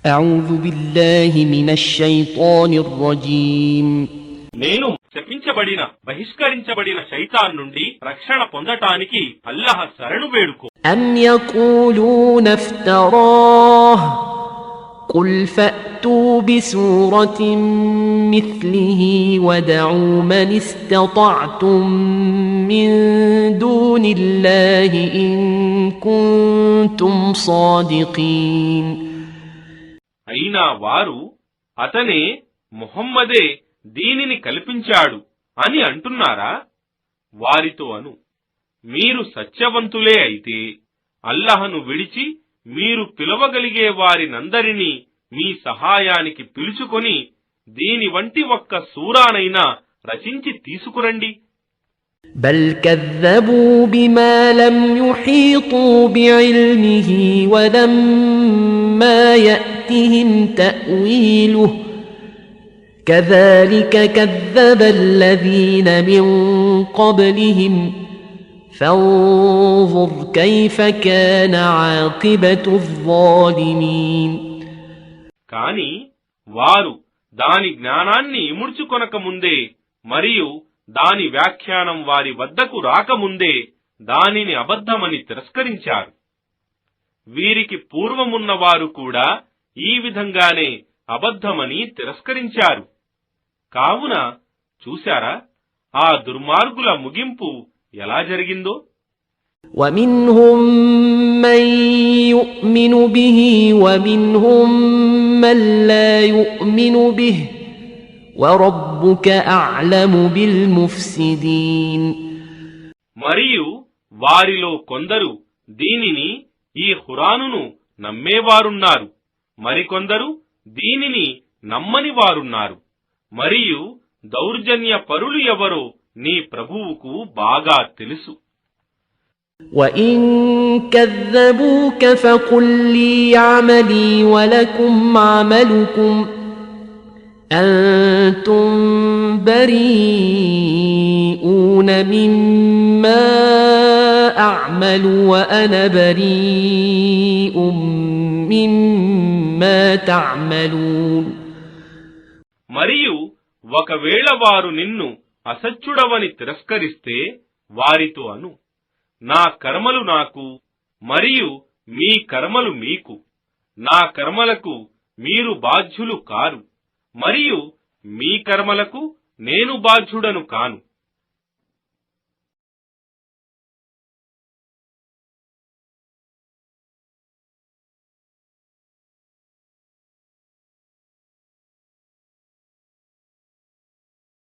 أعوذ بالله من الشيطان الرجيم నేను శపించబడిన బహిష్కరించబడిన శైతాన్ నుండి రక్షణ పొందటానికి అల్లాహ్ శరణు వేడుకో. أم يقولون افتراه قل فأتوا بسورة مثله ودعوا من استطعتم من دون الله إن كنتم صادقين. అయినా వారు అతనే ముహమ్మదే దీనిని కల్పించాడు అని అంటున్నారా? వారితో అను, మీరు సత్యవంతులే అయితే అల్లాహ్ను విడిచి మీరు పిలవగలిగే వారినందరినీ మీ సహాయానికి పిలుచుకొని దీని వంటి ఒక్క సూరానైనా రచించి తీసుకురండి. بل كذبوا بما لم يحيطوا بعلمه ولما يأتهم تأويله كذلك كذب الذين من قبلهم فانظر كيف كان عاقبة الظالمين. కాని వారు దాని జ్ఞానాన్ని ఇముడ్చుకొనక ముందే మరియు దాని వ్యాఖ్యానం వారి వద్దకు రాకముందే దానిని అబద్ధమని తిరస్కరించారు. వీరికి పూర్వమున్నవారు కూడా ఈ విధంగానే అబద్ధమని తిరస్కరించారు. కావున చూశారా ఆ దుర్మార్గుల ముగింపు ఎలా జరిగిందో. ومنهم من يؤمن به ومنهم من لا يؤمن به وربك أعلم بالمفسدين. మరియు వారిలో కొందరు దీనిని ఈ ఖురానును నమ్మేవారున్నారు, మరికొందరు దీనిని నమ్మని వారున్నారు. మరియు దౌర్జన్య పరులు ఎవరో నీ ప్రభువుకు బాగా తెలుసు. وَإِن كَذَّبُوكَ فَقُل لِّي عَمَلِي وَلَكُمْ عَمَلُكُمْ أَنتُم بَرِيئُونَ مِمَّا أَعْمَلُ وَأَنَا بَرِيءٌ مِّمَّا تَعْمَلُونَ. మరియు ఒకవేళ వారు నిన్ను అసత్యుడవని తిరస్కరిస్తే వారితో అను, నా కర్మలు నాకు మరియు మీ కర్మలు మీకు, నా కర్మలకు మీరు బాధ్యులు కారు మరియు మీ కర్మలకు నేను బాధ్యుడను కాను.